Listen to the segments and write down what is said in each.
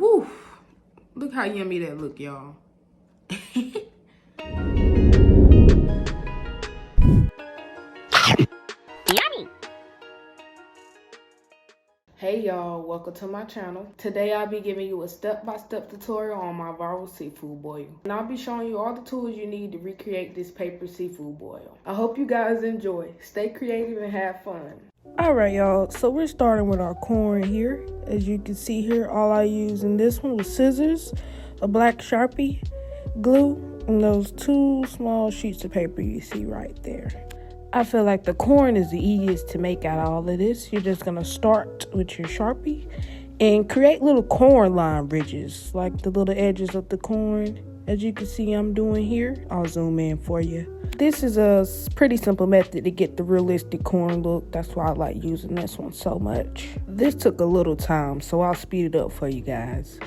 Woo! Look how yummy that look, y'all. Yummy! Hey y'all, welcome to my channel. Today I'll be giving you a step-by-step tutorial on my viral seafood boil. And I'll be showing you all the tools you need to recreate this paper seafood boil. I hope you guys enjoy. Stay creative and have fun. Alright y'all, so we're starting with our corn here. As you can see here, all I used in this one was scissors, a black Sharpie, glue, and those 2 small sheets of paper you see right there. I feel like the corn is the easiest to make out of all of this. You're just going to start with your Sharpie and create little corn line ridges, like the little edges of the corn. As you can see I'm doing here, I'll zoom in for you. This is a pretty simple method to get the realistic corn look. That's why I like using this one so much. This took a little time, so I'll speed it up for you guys.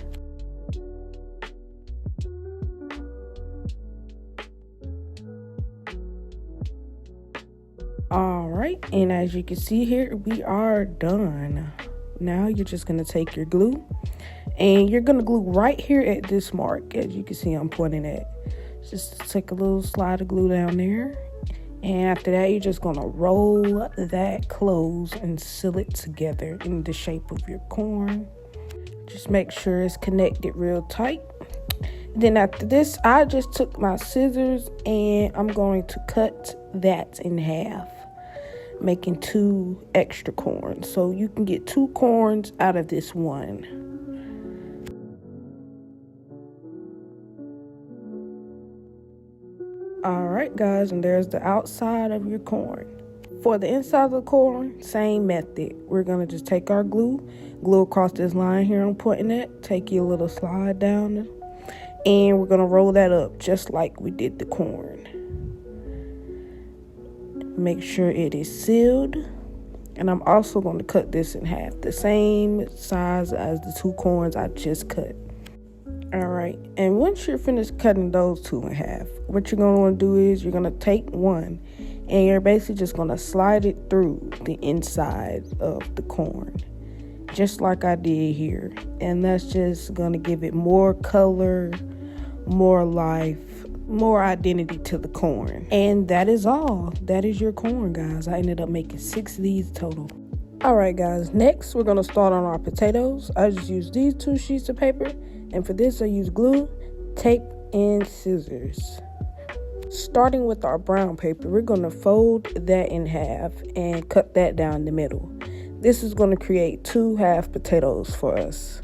Alright, and as you can see here, we are done. Now you're just going to take your glue and you're going to glue right here at this mark. As you can see I'm pointing at. Just take a little slide of glue down there. And after that, you're just going to roll that close and seal it together in the shape of your corn. Just make sure it's connected real tight. Then after this, I just took my scissors and I'm going to cut that in half, making 2 extra corns. So you can get 2 corns out of this one. Alright guys, and there's the outside of your corn. For the inside of the corn, same method. We're going to just take our glue across this line here I'm pointing at, take your little slide down, and we're going to roll that up just like we did the corn. Make sure it is sealed. And I'm also going to cut this in half, the same size as the 2 corns I just cut. Alright, and once you're finished cutting those 2 in half, what you're going to want to do is you're going to take one and you're basically just going to slide it through the inside of the corn, just like I did here. And that's just going to give it more color, more life, more identity to the corn. And that is all. That is your corn, guys. I ended up making 6 of these total. Alright guys, next we're going to start on our potatoes. I just used these 2 sheets of paper, and for this I use glue, tape, and scissors. Starting with our brown paper, we're going to fold that in half and cut that down the middle. This is going to create 2 half potatoes for us.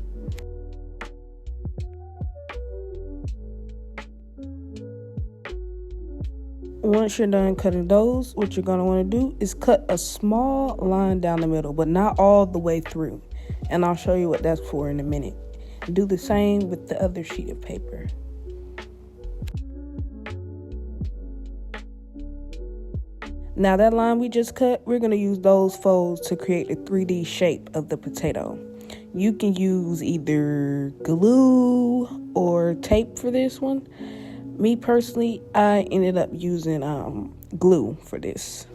Once you're done cutting those, what you're going to want to do is cut a small line down the middle, but not all the way through. And I'll show you what that's for in a minute. Do the same with the other sheet of paper. Now that line we just cut, we're going to use those folds to create a 3D shape of the potato. You can use either glue or tape for this one. Me personally, I ended up using glue for this.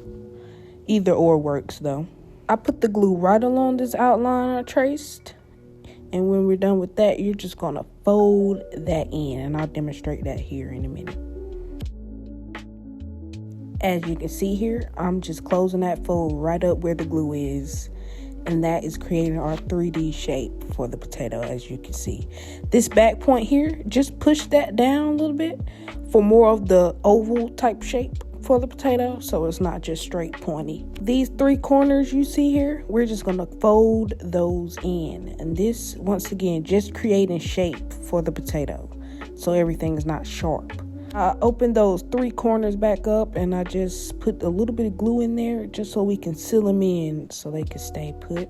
Either or works though. I put the glue right along this outline I traced. And when we're done with that, you're just going to fold that in. And I'll demonstrate that here in a minute. As you can see here, I'm just closing that fold right up where the glue is. And that is creating our 3D shape for the potato, as you can see. This back point here, just push that down a little bit for more of the oval type shape for the potato, so it's not just straight pointy. These 3 corners you see here, we're just going to fold those in. And this, once again, just creating shape for the potato, so everything is not sharp. I opened those 3 corners back up and I just put a little bit of glue in there just so we can seal them in so they can stay put.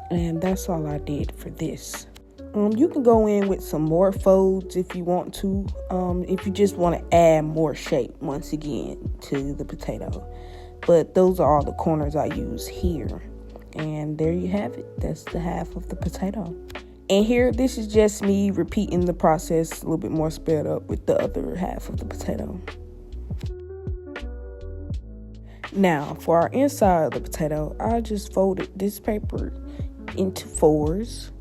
And that's all I did for this. You can go in with some more folds if you want to, if you just want to add more shape once again to the potato. But those are all the corners I use here. And there you have it. That's the half of the potato. And here, this is just me repeating the process a little bit more sped up with the other half of the potato. Now, for our inside of the potato, I just folded this paper into 4s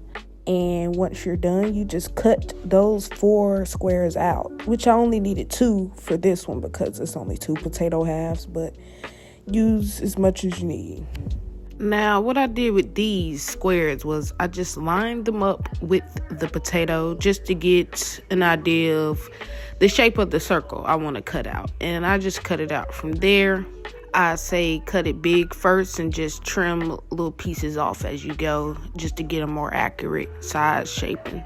And once you're done, you just cut those 4 squares out, which I only needed 2 for this one because it's only 2 potato halves, but use as much as you need. Now, what I did with these squares was I just lined them up with the potato just to get an idea of the shape of the circle I want to cut out. And I just cut it out from there. I say cut it big first and just trim little pieces off as you go just to get a more accurate size shaping.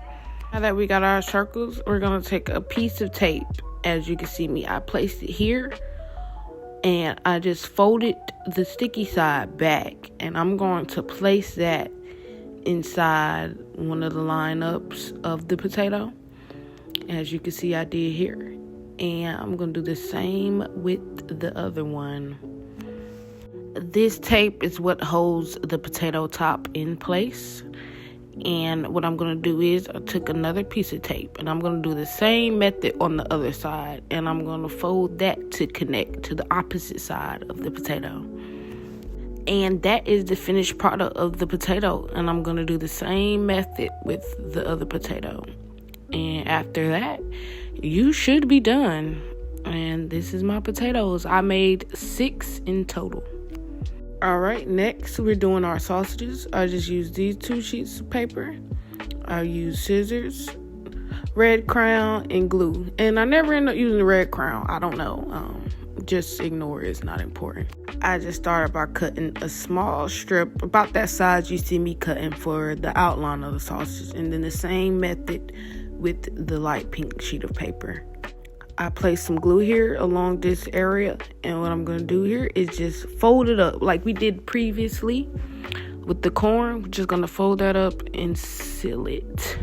Now that we got our circles, we're going to take a piece of tape. As you can see me, I placed it here and I just folded the sticky side back, and I'm going to place that inside one of the lineups of the potato. As you can see, I did here. And I'm going to do the same with the other one. This tape is what holds the potato top in place. And what I'm going to do is I took another piece of tape and I'm going to do the same method on the other side. And I'm going to fold that to connect to the opposite side of the potato. And that is the finished product of the potato. And I'm going to do the same method with the other potato. And after that, you should be done. And this is my potatoes. I made 6 in total. All right, next we're doing our sausages. I just used these 2 sheets of paper. I used scissors, red crayon, and glue. And I never end up using the red crayon. I don't know. Just ignore it. It's not important. I just started by cutting a small strip about that size you see me cutting for the outline of the sausage. And then the same method with the light pink sheet of paper. I placed some glue here along this area, and what I'm going to do here is just fold it up like we did previously with the corn. We're just going to fold that up and seal it.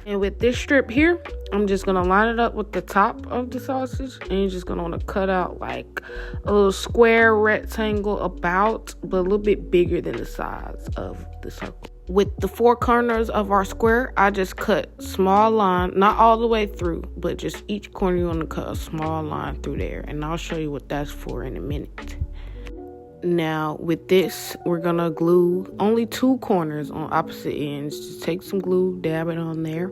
And with this strip here, I'm just going to line it up with the top of the sausage, and you're just going to want to cut out like a little square rectangle but a little bit bigger than the size of the circle. With the 4 corners of our square, I just cut small line, not all the way through, but just each corner you want to cut a small line through there. And I'll show you what that's for in a minute. Now, with this, we're going to glue only 2 corners on opposite ends. Just take some glue, dab it on there.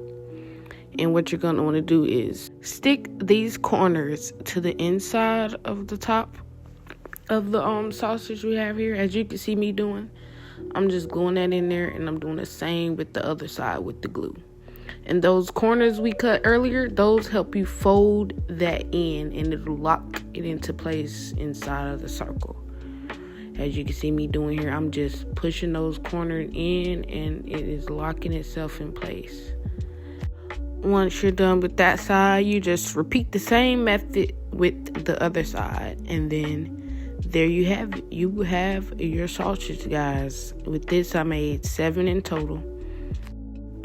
And what you're going to want to do is stick these corners to the inside of the top of the sausage we have here, as you can see me doing. I'm just gluing that in there, and I'm doing the same with the other side with the glue. And those corners we cut earlier, those help you fold that in, and it'll lock it into place inside of the circle. As you can see me doing here, I'm just pushing those corners in, and it is locking itself in place. Once you're done with that side, you just repeat the same method with the other side, and then there you have it. You have your sausage, guys. With this, I made 7 in total.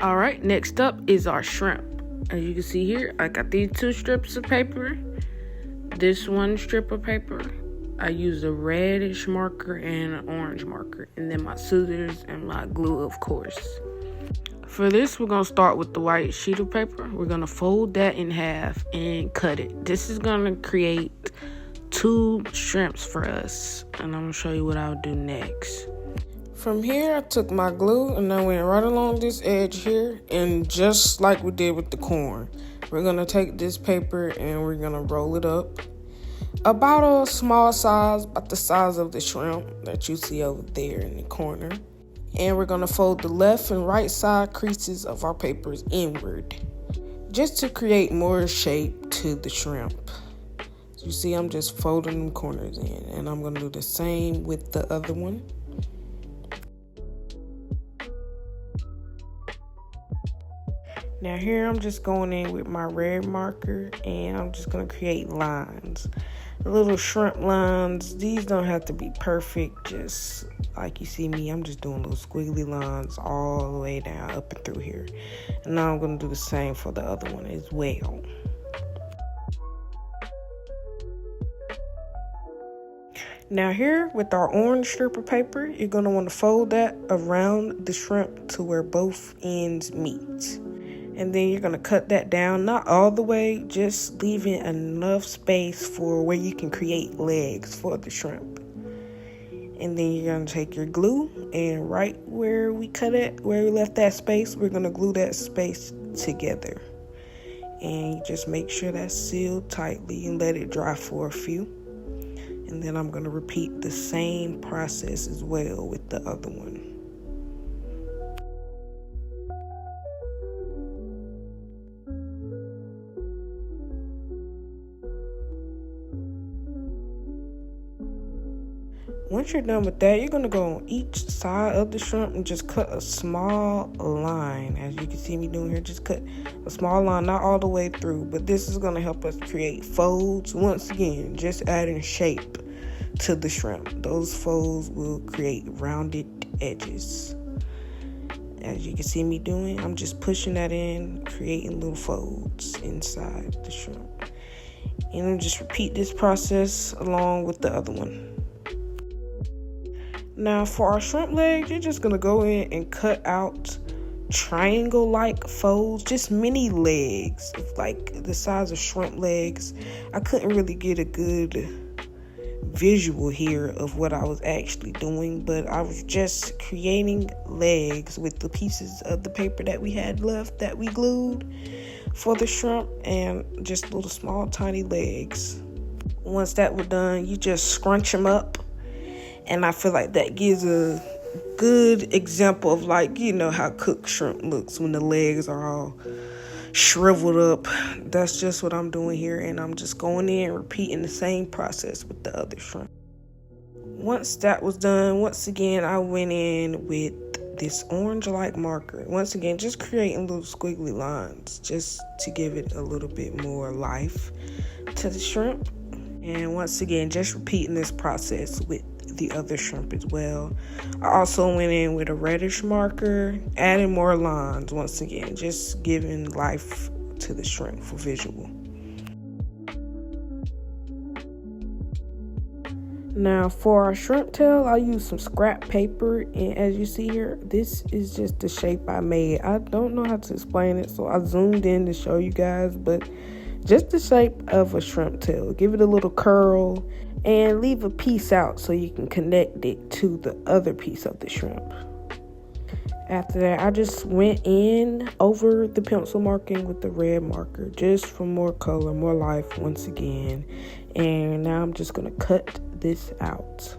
All right, next up is our shrimp. As you can see here, I got these 2 strips of paper. This 1 strip of paper, I used a reddish marker and an orange marker. And then my scissors and my glue, of course. For this, we're going to start with the white sheet of paper. We're going to fold that in half and cut it. This is going to create 2 shrimps for us, and I'm going to show you what I'll do next. From here, I took my glue and I went right along this edge here, and just like we did with the corn, we're going to take this paper and we're going to roll it up about a small size, about the size of the shrimp that you see over there in the corner. And we're going to fold the left and right side creases of our papers inward, just to create more shape to the shrimp. You see, I'm just folding the corners in, and I'm going to do the same with the other one. Now here, I'm just going in with my red marker, and I'm just going to create lines. Little shrimp lines. These don't have to be perfect, just like you see me. I'm just doing little squiggly lines all the way down, up and through here. And now I'm going to do the same for the other one as well. Now here, with our orange strip of paper, you're going to want to fold that around the shrimp to where both ends meet. And then you're going to cut that down, not all the way, just leaving enough space for where you can create legs for the shrimp. And then you're going to take your glue, and right where we cut it, where we left that space, we're going to glue that space together. And you just make sure that's sealed tightly and let it dry for a few. And then I'm going to repeat the same process as well with the other one. Once you're done with that, you're going to go on each side of the shrimp and just cut a small line. As you can see me doing here, just cut a small line, not all the way through, but this is going to help us create folds. Once again, just adding shape to the shrimp. Those folds will create rounded edges. As you can see me doing, I'm just pushing that in, creating little folds inside the shrimp. And I'll just repeat this process along with the other one. Now for our shrimp legs, you're just going to go in and cut out triangle-like folds, just mini legs, like the size of shrimp legs. I couldn't really get a good visual here of what I was actually doing, but I was just creating legs with the pieces of the paper that we had left that we glued for the shrimp, and just little small tiny legs. Once that was done, you just scrunch them up. And I feel like that gives a good example of, like, you know how cooked shrimp looks when the legs are all shriveled up. That's just what I'm doing here. And I'm just going in and repeating the same process with the other shrimp. Once that was done, once again, I went in with this orange-like marker. Once again, just creating little squiggly lines just to give it a little bit more life to the shrimp. And once again, just repeating this process with the other shrimp as well. I also went in with a reddish marker, adding more lines. Once again, just giving life to the shrimp for visual. Now for our shrimp tail, I used some scrap paper, and as you see here, this is just the shape I made. I don't know how to explain it, so I zoomed in to show you guys, but just the shape of a shrimp tail. Give it a little curl and leave a piece out so you can connect it to the other piece of the shrimp. After that, I just went in over the pencil marking with the red marker, just for more color, more life once again. And now I'm just going to cut this out.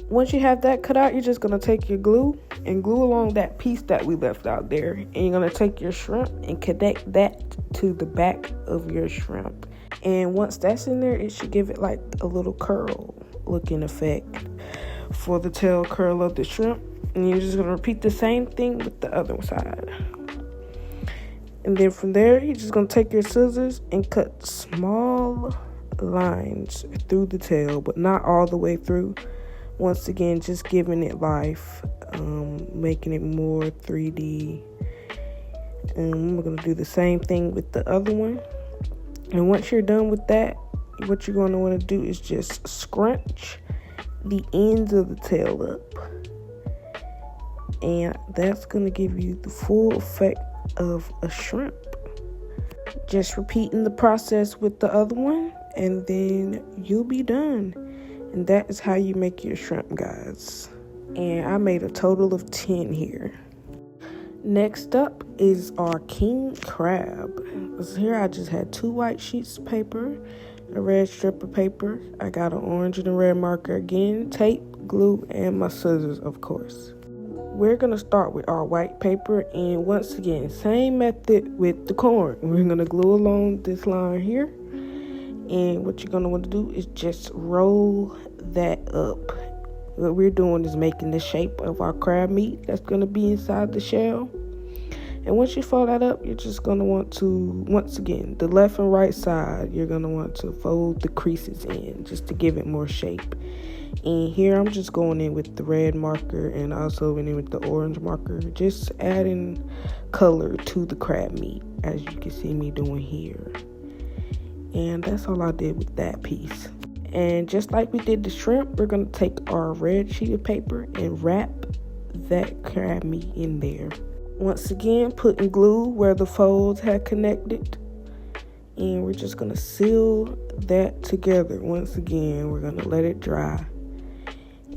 Once you have that cut out, you're just going to take your glue and glue along that piece that we left out there. And you're going to take your shrimp and connect that to the back of your shrimp. And once that's in there, it should give it like a little curl looking effect for the tail curl of the shrimp. And you're just going to repeat the same thing with the other side. And then from there, you're just going to take your scissors and cut small lines through the tail, but not all the way through. Once again, just giving it life, making it more 3D. And we're going to do the same thing with the other one. And once you're done with that, what you're going to want to do is just scrunch the ends of the tail up. And that's going to give you the full effect of a shrimp. Just repeating the process with the other one, and then you'll be done. And that is how you make your shrimp, guys. And I made a total of 10 here. Next up is our king crab. So here I just had 2 white sheets of paper, a red strip of paper. I got an orange and a red marker again, tape, glue, and my scissors, of course. We're going to start with our white paper, and once again, same method with the corn. We're going to glue along this line here. And what you're going to want to do is just roll that up. What we're doing is making the shape of our crab meat that's going to be inside the shell. And once you fold that up, you're just going to want to, once again, the left and right side, you're going to want to fold the creases in just to give it more shape. And here I'm just going in with the red marker and also went in with the orange marker, just adding color to the crab meat, as you can see me doing here. And that's all I did with that piece. And just like we did the shrimp, we're going to take our red sheet of paper and wrap that crab meat in there. Once again, putting glue where the folds had connected. And we're just going to seal that together. Once again, we're going to let it dry.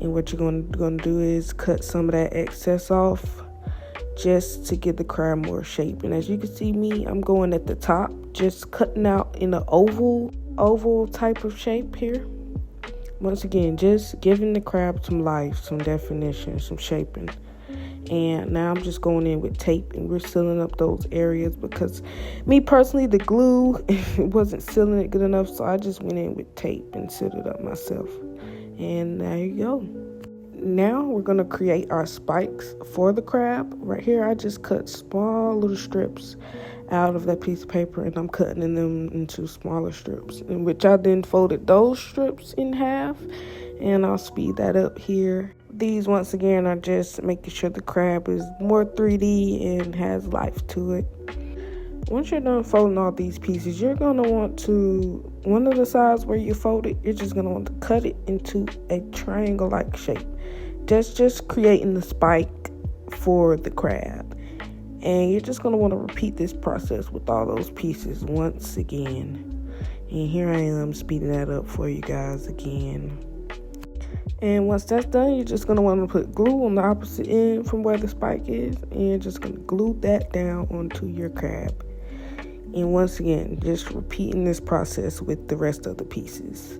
And what you're going to do is cut some of that excess off just to give the crab more shape. And as you can see me, I'm going at the top, just cutting out in an oval type of shape here. Once again, just giving the crab some life, some definition, some shaping. And now I'm just going in with tape and we're sealing up those areas because me personally, the glue wasn't sealing it good enough. So I just went in with tape and sealed it up myself. And there you go. Now we're going to create our spikes for the crab. Right here, I just cut small little strips out of that piece of paper and I'm cutting them into smaller strips, in which I then folded those strips in half. And I'll speed that up here. These, once again, are just making sure the crab is more 3D and has life to it. Once you're done folding all these pieces, you're going to want to, one of the sides where you fold it, you're just going to want to cut it into a triangle-like shape. Just creating the spike for the crab. And you're just going to want to repeat this process with all those pieces once again. And here I am speeding that up for you guys again. And once that's done, you're just going to want to put glue on the opposite end from where the spike is. And you're just going to glue that down onto your crab. And once again, just repeating this process with the rest of the pieces.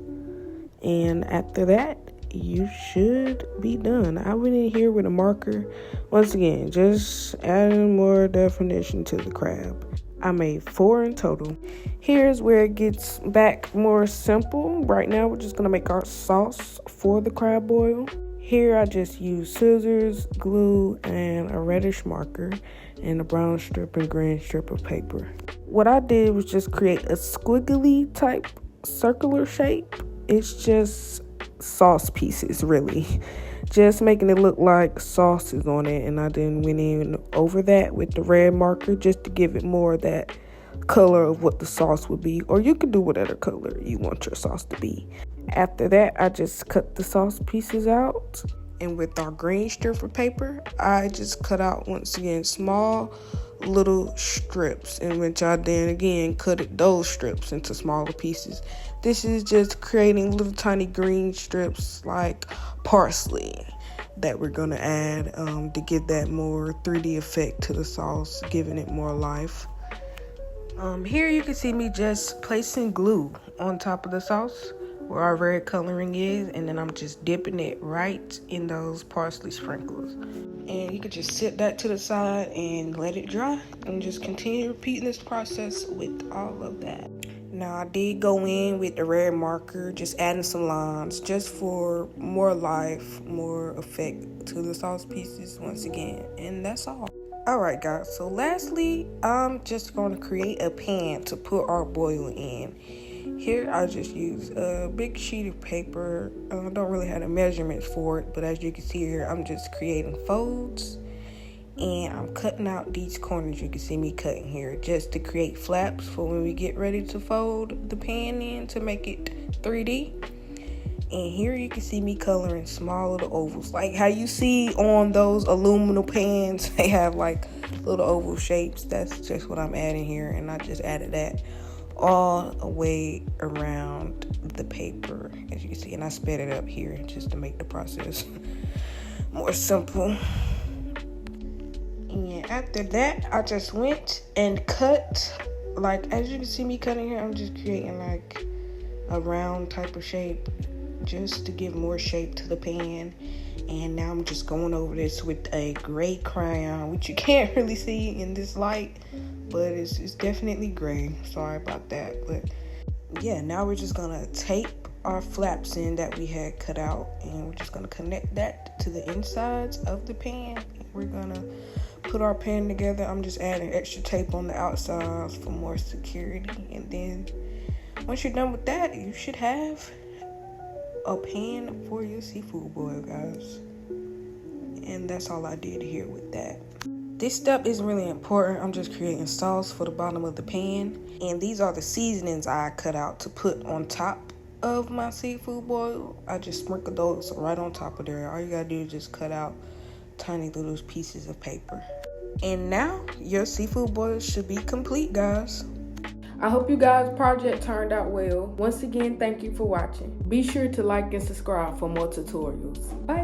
And after that, you should be done. I went in here with a marker. Once again, just adding more definition to the crab. I made 4 in total. Here's where it gets back more simple. Right now, we're just going to make our sauce for the crab boil. Here, I just used scissors, glue, and a reddish marker, and a brown strip and green strip of paper. What I did was just create a squiggly type circular shape. It's just sauce pieces, really. Just making it look like sauce is on it. And I then went in over that with the red marker just to give it more of that color of what the sauce would be. Or you could do whatever color you want your sauce to be. After that, I just cut the sauce pieces out. And with our green strip of paper, I just cut out, once again, small little strips, in which I then again cut those strips into smaller pieces. This is just creating little tiny green strips like parsley that we're going to add to give that more 3D effect to the sauce, giving it more life. Here you can see me just placing glue on top of the sauce where our red coloring is, and then I'm just dipping it right in those parsley sprinkles. And you can just set that to the side and let it dry and just continue repeating this process with all of that. Now I did go in with the red marker, just adding some lines just for more life, more effect to the sauce pieces once again, and that's all. Alright guys, so lastly, I'm just going to create a pan to put our boil in. Here I just use a big sheet of paper. I don't really have the measurements for it, but as you can see here, I'm just creating folds. And I'm cutting out these corners you can see me cutting here just to create flaps for when we get ready to fold the pan in to make it 3D. And here you can see me coloring small little ovals. Like how you see on those aluminum pans, they have like little oval shapes. That's just what I'm adding here. And I just added that all the way around the paper, as you can see. And I sped it up here just to make the process more simple. And after that, I just went and cut, like as you can see me cutting here, I'm just creating like a round type of shape just to give more shape to the pan. And now I'm just going over this with a gray crayon, which you can't really see in this light, but it's definitely gray. Sorry about that. But yeah, now we're just gonna tape our flaps in that we had cut out, and we're just gonna connect that to the insides of the pan. We're gonna put our pan together. I'm just adding extra tape on the outsides for more security. And then once you're done with that, you should have a pan for your seafood boil, guys. And that's all I did here with that. This step isn't really important. I'm just creating sauce for the bottom of the pan. And these are the seasonings I cut out to put on top of my seafood boil. I just sprinkle those right on top of there. All you gotta do is just cut out tiny little pieces of paper. And now your seafood boil should be complete, guys. I hope you guys' project turned out well. Once again, thank you for watching. Be sure to like and subscribe for more tutorials. Bye.